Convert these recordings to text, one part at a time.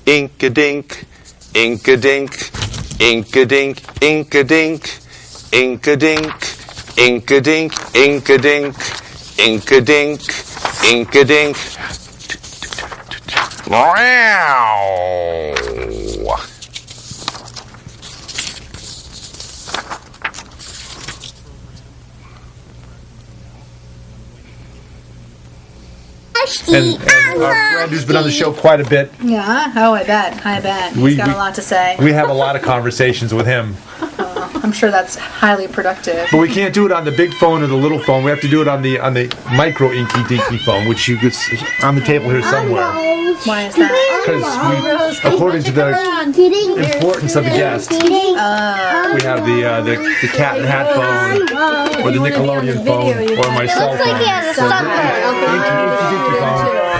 Ink-a-dink, ink-a-dink, ink-a-dink, ink-a-dink, ink-a-dink, ink-a-dink, ink-a-dink, ink-a-dink, ink-a-dink. Wow. And our friend who's been on the show quite a bit. Yeah, I bet. He's got a lot to say. We have a lot of conversations with him. I'm sure that's highly productive. But we can't do it on the big phone or the little phone. We have to do it on the micro inky dinky phone, which you could on the table here somewhere. Why is that? Because according to the importance of the guest, we have the cat and hat phone, or the Nickelodeon phone, or my cell phone,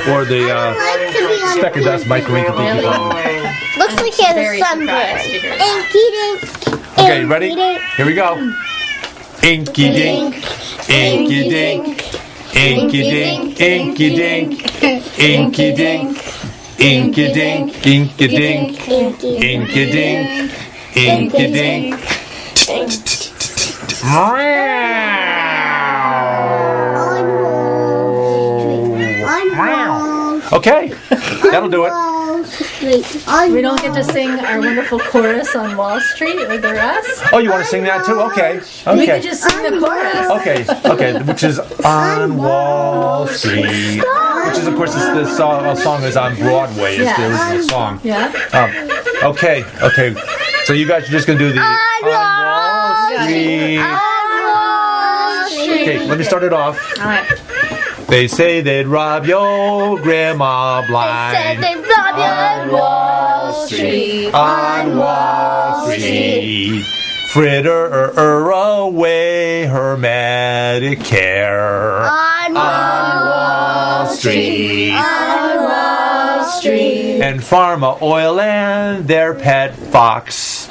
or the speck of dust micro inky dinky phone. Looks like he has a sunburn. Inky dink. Okay, ready? Here we go. Inky dink, inky dink, inky dink, inky dink, inky dink, inky dink, inky dink, inky dink, inky dink. Okay, that'll do it. We don't get to sing our wonderful chorus on Wall Street with the rest? Oh, you want to sing that too? Okay. We could just sing the chorus. Okay, which is on Wall Street. Which is, of course, the song is on Broadway, is the original song. Yeah. Okay. So you guys are just going to do the on Wall Street. Okay, let me start it off. All right. They say they'd rob your grandma blind. They rob you on Wall Street. On Wall Street. Fritter away her Medicare. On Wall Street. On Wall Street. And Pharma Oil and their pet fox.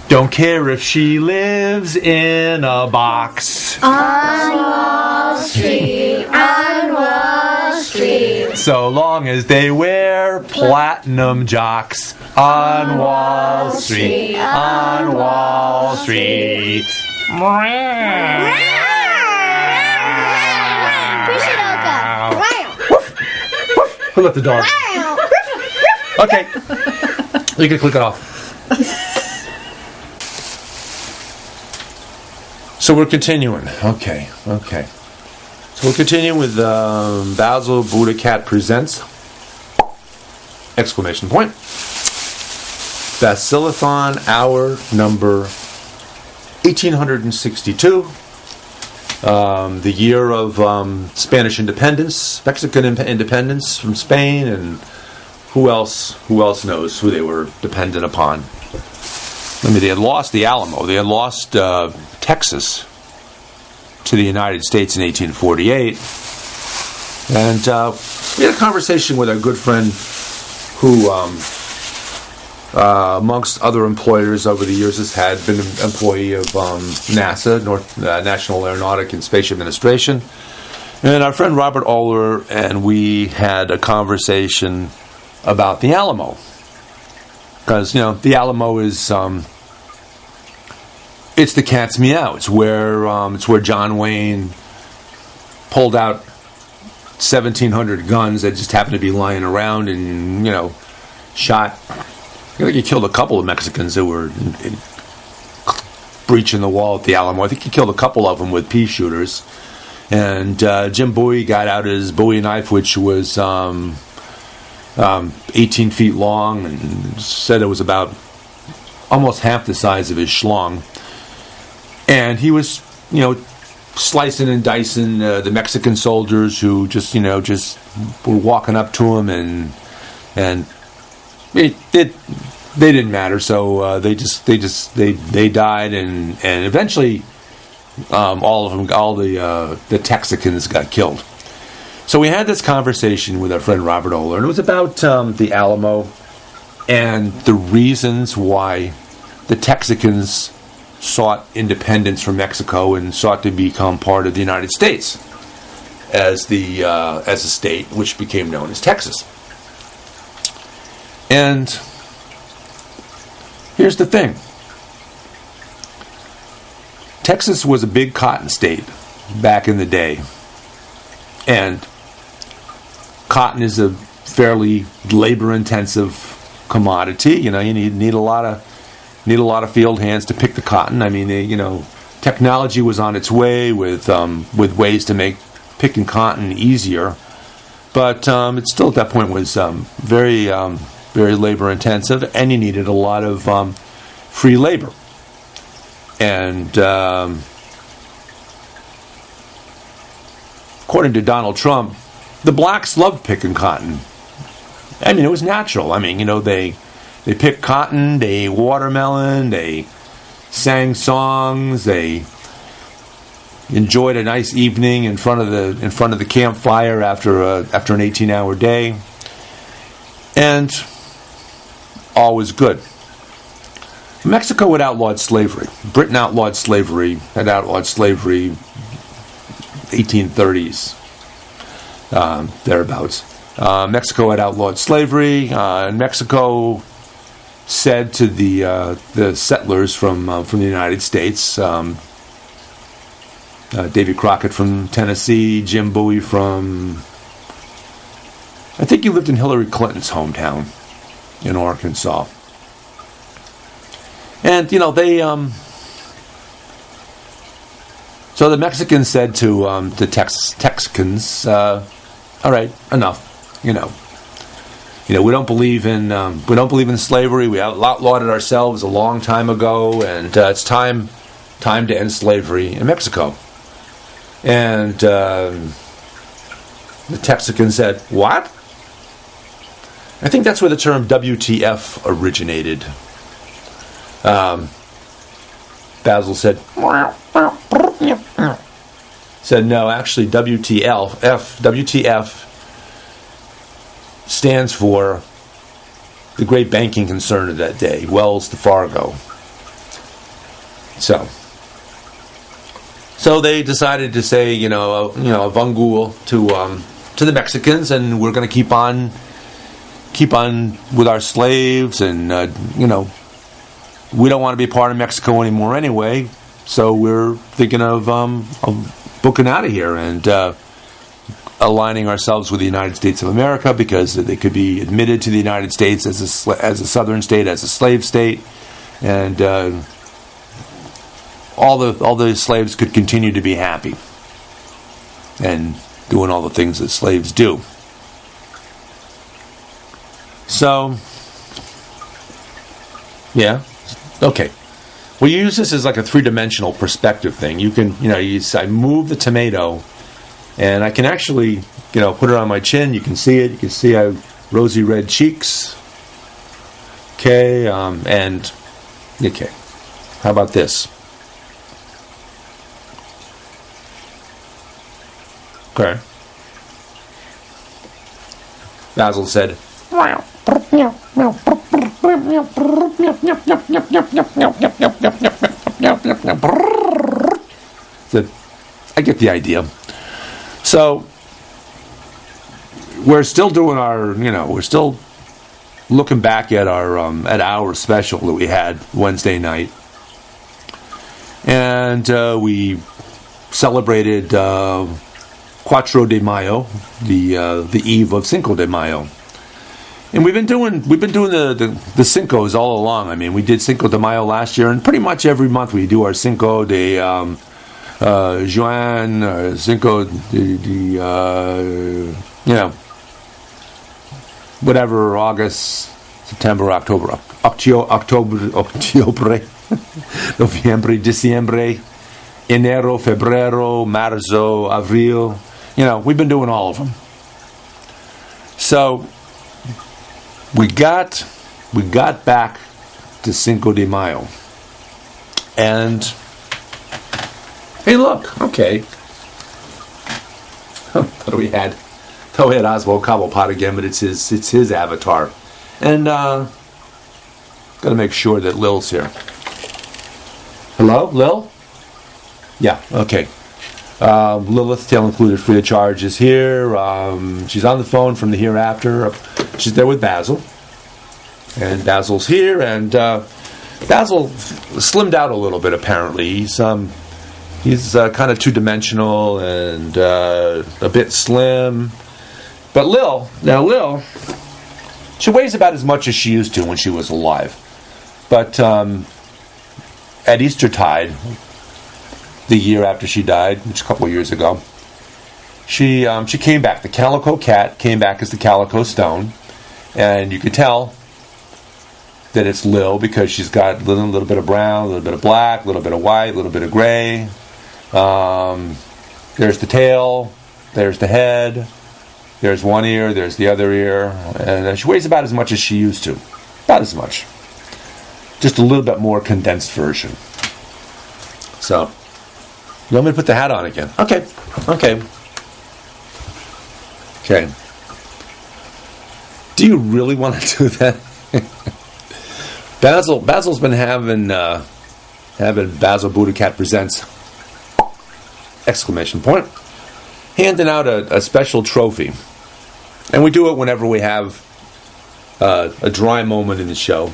Don't care if she lives in a box. On Wall Street. On Wall Street. So long as they wear platinum jocks on Wall Street. On Wall Street. Who let the dog? Okay. You can click it off. So we're continuing. Okay. So we'll continue with Basil BuddhaCat presents! Exclamation point. Basil-Athon, hour number 1862. The year of Spanish independence, Mexican independence from Spain, and who else knows who they were dependent upon. They had lost the Alamo. They had lost Texas to the United States in 1848. And we had a conversation with our good friend who, amongst other employers over the years, has had been an employee of NASA, National Aeronautic and Space Administration. And our friend Robert Oler and we had a conversation about the Alamo. Because, the Alamo is... it's the cat's meow. It's where John Wayne pulled out 1,700 guns that just happened to be lying around and, shot. I think he killed a couple of Mexicans that were breaching the wall at the Alamo. I think he killed a couple of them with pea shooters. And Jim Bowie got out his Bowie knife, which was 18 feet long, and said it was about almost half the size of his schlong. And he was, slicing and dicing the Mexican soldiers who just were walking up to him, and they didn't matter. So they died, and eventually all the Texicans got killed. So we had this conversation with our friend Robert Oler, and it was about the Alamo and the reasons why the Texicans sought independence from Mexico and sought to become part of the United States as a state, which became known as Texas. And here's the thing. Texas was a big cotton state back in the day. And cotton is a fairly labor-intensive commodity. You know, you need a lot of field hands to pick the cotton. I mean, technology was on its way with ways to make picking cotton easier, but it still at that point was very labor-intensive, and you needed a lot of free labor. And according to Donald Trump, the blacks loved picking cotton. I mean, it was natural. I mean, they picked cotton, they ate watermelon, they sang songs, they enjoyed a nice evening in front of the campfire after an 18-hour day, and all was good. Mexico had outlawed slavery. Britain had outlawed slavery, 1830s, thereabouts. Mexico had outlawed slavery, and Mexico said to the settlers from the United States, Davy Crockett from Tennessee, Jim Bowie from, I think he lived in Hillary Clinton's hometown in Arkansas. And, they, so the Mexicans said to the Texicans, all right, enough, we don't believe in slavery. We outlawed it ourselves a long time ago, and it's time to end slavery in Mexico. And the Texican said, what? I think that's where the term WTF originated. Basil said, no, actually WTF stands for the great banking concern of that day, Wells Fargo. So they decided to say, vangul to the Mexicans, and we're going to keep on with our slaves, and we don't want to be part of Mexico anymore anyway. So we're thinking of booking out of here and aligning ourselves with the United States of America, because they could be admitted to the United States as a southern state, as a slave state, and all the slaves could continue to be happy and doing all the things that slaves do. So, yeah, okay. We use this as like a three-dimensional perspective thing. You can, I move the tomato, and I can actually, put it on my chin. You can see it. You can see I have rosy red cheeks. Okay, okay. How about this? Okay. Basil said, I get the idea. So we're still doing our, we're still looking back at our special that we had Wednesday night, and we celebrated Cuatro de Mayo, the eve of Cinco de Mayo. And we've been doing the Cincos all along. I mean, we did Cinco de Mayo last year, and pretty much every month we do our Cinco de Juan, Cinco de whatever, August, September, October, Noviembre, Diciembre, Enero, Febrero, Marzo, Abril. We've been doing all of them. So we got back to Cinco de Mayo, and hey, look, okay. Thought we had Oswald Cobblepot again, but it's his avatar, and got to make sure that Lil's here. Hello, Lil? Yeah, okay. Lilith, Tale Included, free of charge, is here. She's on the phone from the hereafter. She's there with Basil. And Basil's here, and Basil slimmed out a little bit. Apparently, he's kind of two-dimensional and a bit slim. But Lil, she weighs about as much as she used to when she was alive. But at Eastertide, the year after she died, which is a couple of years ago, she came back. The calico cat came back as the calico stone, and you could tell that it's Lil because she's got a little bit of brown, a little bit of black, a little bit of white, a little bit of gray. There's the tail, there's the head, there's one ear, there's the other ear, and she weighs about as much as she used to. About as much. Just a little bit more condensed version. So, you want me to put the hat on again? Okay. Do you really want to do that? Basil's been having Basil BuddhaCat Presents ! Handing out a special trophy. And we do it whenever we have a dry moment in the show.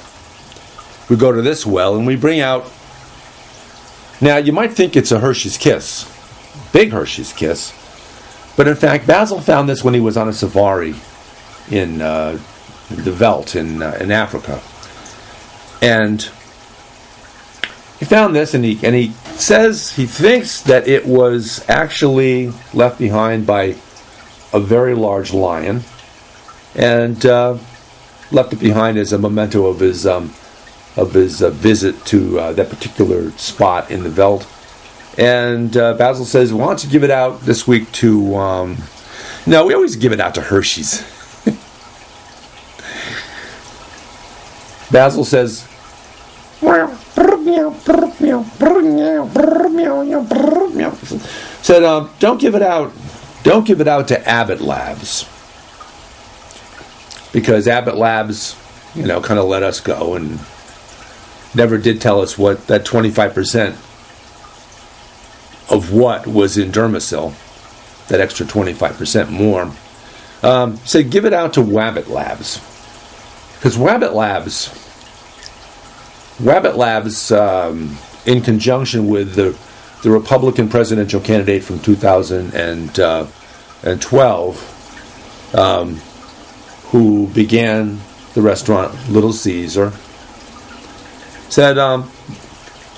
We go to this well and we bring out... Now, you might think it's a Hershey's Kiss. Big Hershey's Kiss. But in fact, Basil found this when he was on a safari in the veldt in Africa. And he found this, and he says he thinks that it was actually left behind by a very large lion, and left it behind as a memento of his visit to that particular spot in the veldt. And Basil says, "Why don't you give it out this week to?" No, we always give it out to Hershey's. Basil says, said, don't give it out to Abbott Labs, because Abbott Labs, kind of let us go and never did tell us what that 25% of what was in Dermacil, that extra 25% more. Said give it out to Wabbit Labs, because Wabbit Labs, in conjunction with the Republican presidential candidate from 2012, who began the restaurant Little Caesar, said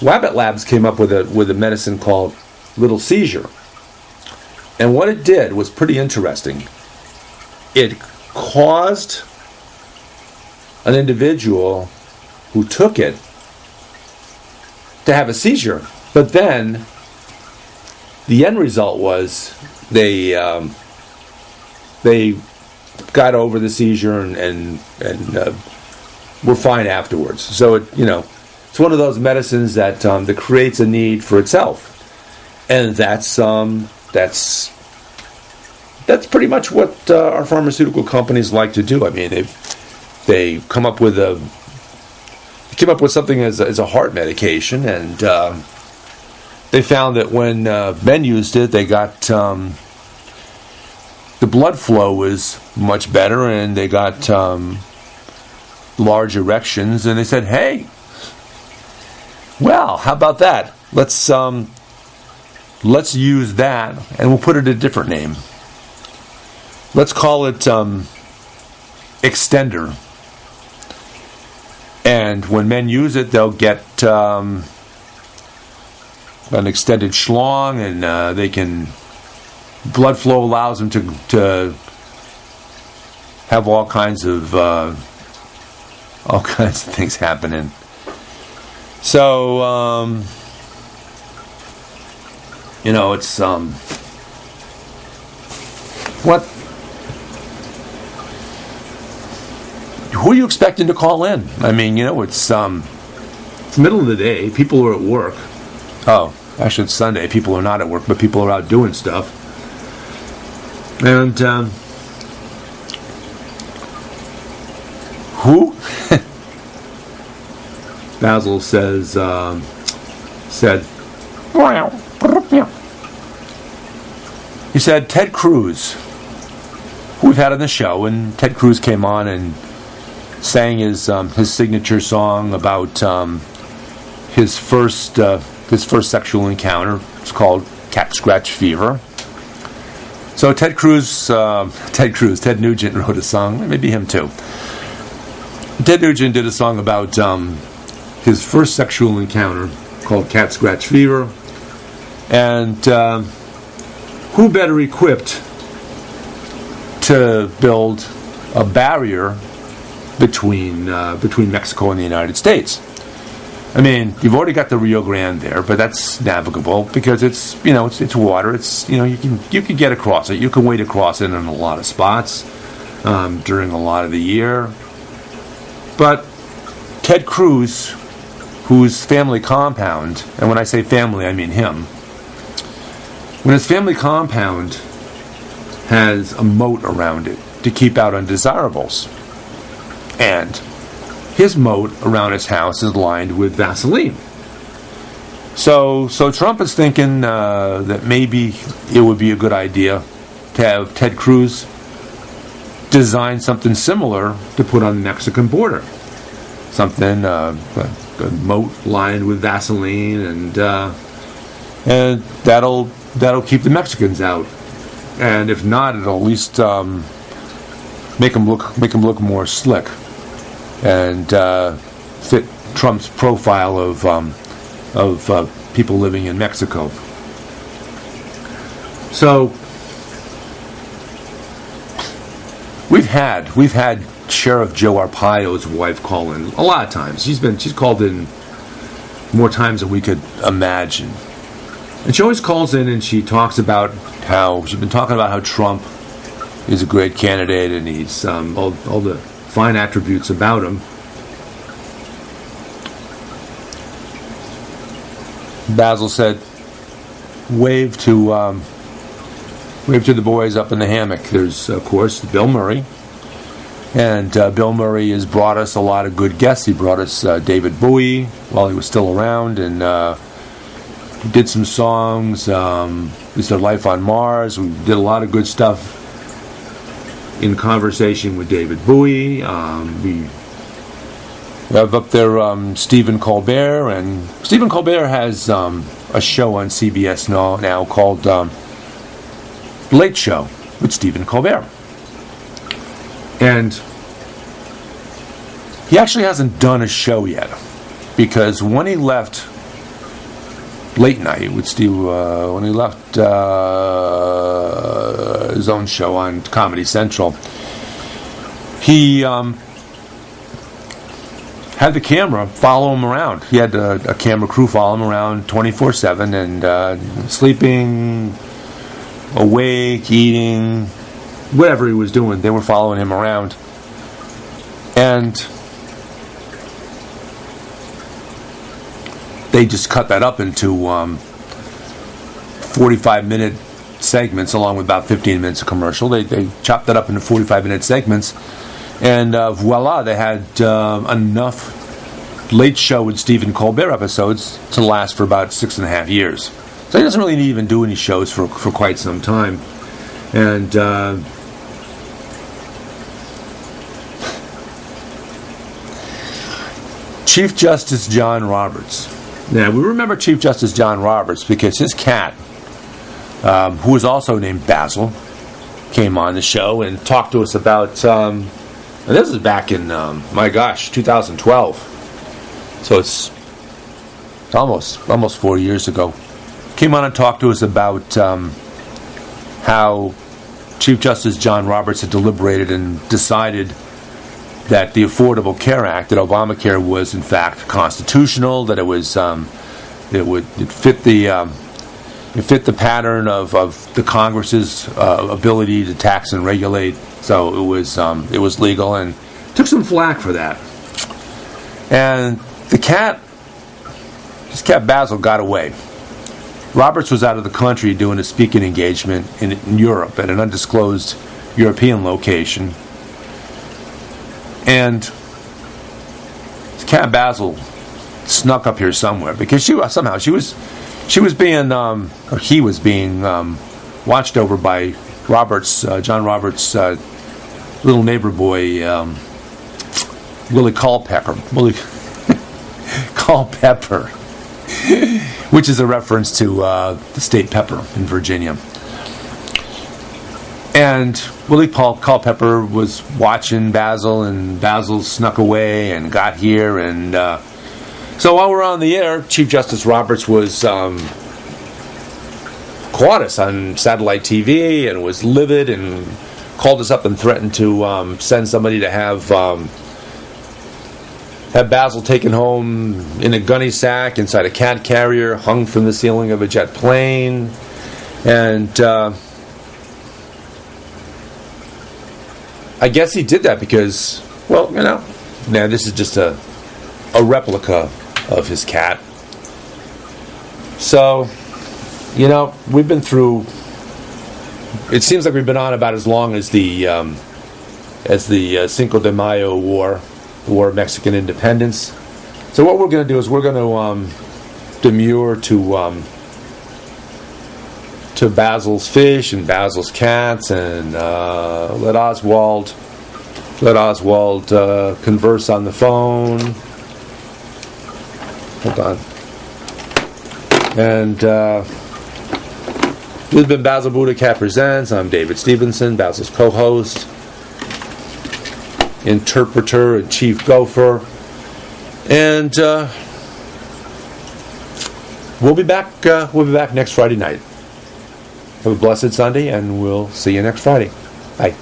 Wabbit Labs came up with a medicine called Little Seizure. And what it did was pretty interesting. It caused an individual who took it to have a seizure, but then the end result was they got over the seizure and were fine afterwards. So it's one of those medicines that creates a need for itself, and that's pretty much what our pharmaceutical companies like to do. I mean, they come up with something as a heart medication, and they found that when men used it, they got the blood flow was much better, and they got large erections. And they said, "Hey, well, how about that? Let's use that, and we'll put it a different name. Let's call it Extender. And when men use it, they'll get an extended schlong, and they can. Blood flow allows them to have all kinds of things happening. So it's what. Who are you expecting to call in? I mean, it's middle of the day. People are at work. Oh, actually, it's Sunday. People are not at work, but people are out doing stuff. And who? Basil said. He said Ted Cruz, who we've had on the show, and Ted Cruz came on and sang his signature song about his first sexual encounter. It's called Cat Scratch Fever. So Ted Nugent wrote a song, maybe him too. Ted Nugent did a song about his first sexual encounter called Cat Scratch Fever. And who better equipped to build a barrier between Mexico and the United States? I mean, you've already got the Rio Grande there, but that's navigable because it's water. It's you can get across it. You can wade across it in a lot of spots during a lot of the year. But Ted Cruz, whose family compound, and when I say family, I mean him, when his family compound has a moat around it to keep out undesirables, and his moat around his house is lined with Vaseline. So Trump is thinking that maybe it would be a good idea to have Ted Cruz design something similar to put on the Mexican border. Something, a moat lined with Vaseline, and that'll keep the Mexicans out. And if not, it'll at least make them look more slick and fit Trump's profile of people living in Mexico. So we've had Sheriff Joe Arpaio's wife call in a lot of times. She's called in more times than we could imagine. And she always calls in and she talks about how she's been talking about how Trump is a great candidate and he's all the fine attributes about him. Basil said, wave to the boys up in the hammock. There's, of course, Bill Murray. And Bill Murray has brought us a lot of good guests. He brought us David Bowie while he was still around, and we did some songs. We started Life on Mars. We did a lot of good stuff in conversation with David Bowie. We have up there Stephen Colbert, and Stephen Colbert has a show on CBS now called Late Show with Stephen Colbert. And he actually hasn't done a show yet, because when he left Late Night with Steve, when he left his own show on Comedy Central, he had the camera follow him around. He had a camera crew follow him around 24/7, and sleeping, awake, eating, whatever he was doing, they were following him around. And they just cut that up into 45-minute segments, along with about 15 minutes of commercial. They chopped that up into 45-minute segments, and voila, they had enough Late Show with Stephen Colbert episodes to last for about 6.5 years. So he doesn't really even do any shows for quite some time. And Chief Justice John Roberts. Now, we remember Chief Justice John Roberts because his cat, who was also named Basil, came on the show and talked to us about, and this is back in, 2012. So it's almost 4 years ago. Came on and talked to us about how Chief Justice John Roberts had deliberated and decided that the Affordable Care Act, that Obamacare was in fact constitutional, that it was it fit the pattern of the Congress's ability to tax and regulate. So it was legal, and took some flack for that. And this cat Basil got away. Roberts was out of the country doing a speaking engagement in Europe at an undisclosed European location. And this cat Basil snuck up here somewhere because he was being watched over by John Roberts' little neighbor boy, Willie Culpepper. Willie Culpepper, which is a reference to the state pepper in Virginia. And Willie Culpepper was watching Basil, and Basil snuck away and got here. And so while we're on the air, Chief Justice Roberts was caught us on satellite TV and was livid and called us up and threatened to send somebody to have Basil taken home in a gunny sack inside a cat carrier hung from the ceiling of a jet plane. And I guess he did that because, well, this is just a replica of his cat. So, we've been through, it seems like we've been on about as long as the Cinco de Mayo war, the War of Mexican Independence. So what we're going to do is we're going to demur to Basil's fish and Basil's cats, and let Oswald converse on the phone. Hold on. And this has been Basil BuddhaCat Presents. I'm David Stevenson, Basil's co-host, interpreter, and chief gopher. And we'll be back next Friday night. Have a blessed Sunday, and we'll see you next Friday. Bye.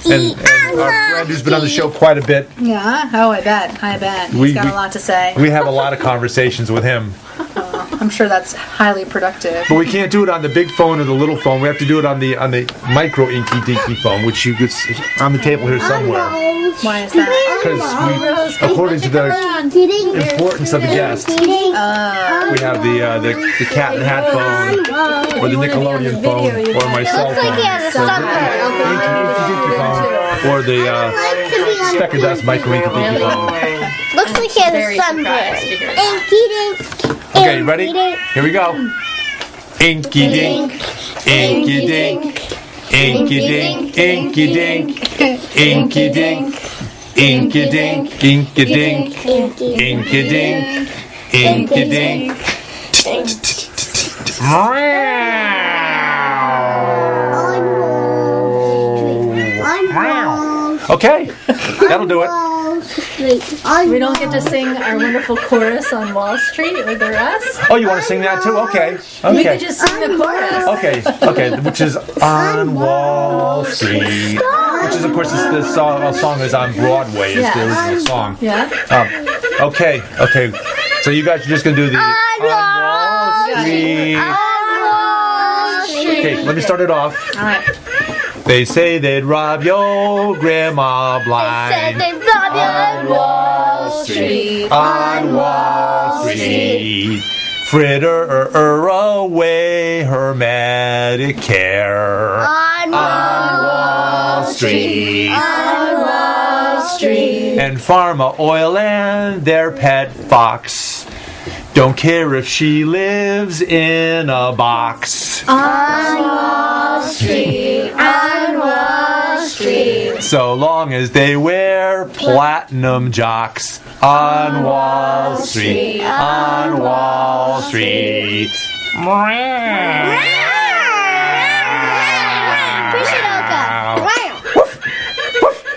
and our friend who's been on the show quite a bit. Yeah. Oh, I bet. He's got a lot to say. We have a lot of conversations with him. I'm sure that's highly productive. But we can't do it on the big phone or the little phone. We have to do it on the micro Inky Dinky phone, which you could on the table here somewhere. Why is that? Because according to the importance of the guest, we have the cat in the hat phone, or the Nickelodeon phone, or my cell phone, or the Speck of Dust micro Inky Dinky phone. Looks like he has a sunburn. Inky Dink. Okay, ready? Here we go. Inky Dink, Inky Dink, Inky Dink, Inky Dink, Inky Dink, Inky Dink, Inky Dink, Inky Dink, Inky Dink. Okay, that'll do it. We don't get to sing our wonderful chorus on Wall Street with the rest? Oh, you want to sing that too? Okay. We could just sing the chorus. Okay, which is on Wall Street. Which is, of course, the song is on Broadway. It's the original song. Yeah. Okay. So you guys are just going to do the on Wall Street. Okay, let me start it off. All right. They say they'd rob your grandma blind. On Wall Street. On Wall Street. Fritter away her Medicare. On Wall Street. On Wall Street. And Pharma Oil and their pet fox. Don't care if she lives in a box. On Wall Street. On Wall Street. So long as they wear platinum jocks. On Wall Street. On Wall Street.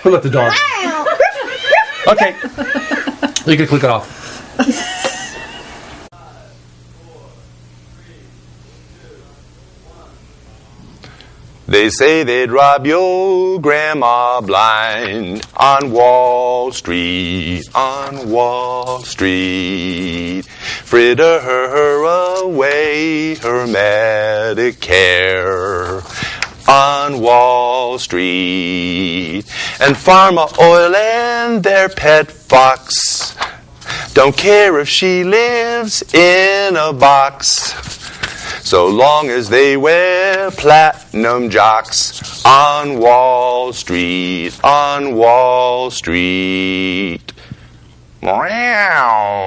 Who let the dog? Okay. You can click it off. They say they'd rob your grandma blind on Wall Street, on Wall Street. Fritter her away her Medicare on Wall Street. And Pharma Oil and their pet fox don't care if she lives in a box. So long as they wear platinum jocks on Wall Street, on Wall Street. Meow.